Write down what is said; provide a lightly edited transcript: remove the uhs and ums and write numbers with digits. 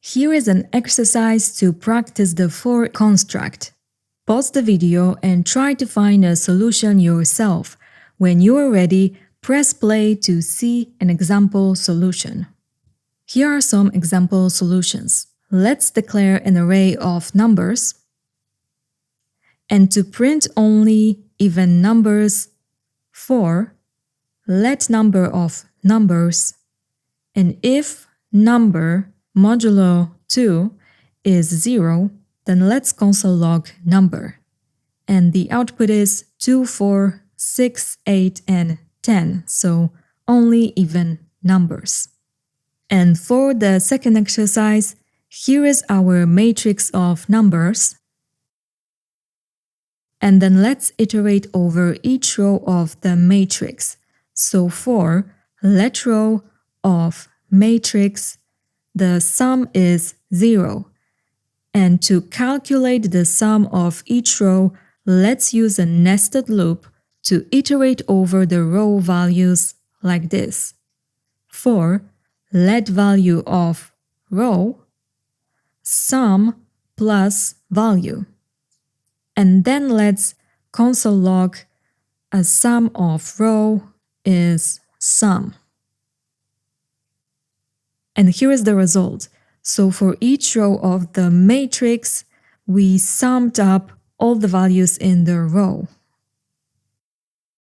Here is an exercise to practice the for construct. Pause the video and try to find a solution yourself. When you are ready, press play to see an example solution. Here are some example solutions. Let's declare an array of numbers. And to print only even numbers, for let number of numbers, and if number modulo 2 is 0, then let's console log number. And the output is 2, 4, 6, 8, and 10, so only even numbers. And for the second exercise, here is our matrix of numbers. And then let's iterate over each row of the matrix. So for let row of matrix, the sum is 0. And to calculate the sum of each row, let's use a nested loop to iterate over the row values like this. For let value of row, sum plus value. And then let's console log a sum of row is sum. And here is the result. So for each row of the matrix, we summed up all the values in the row.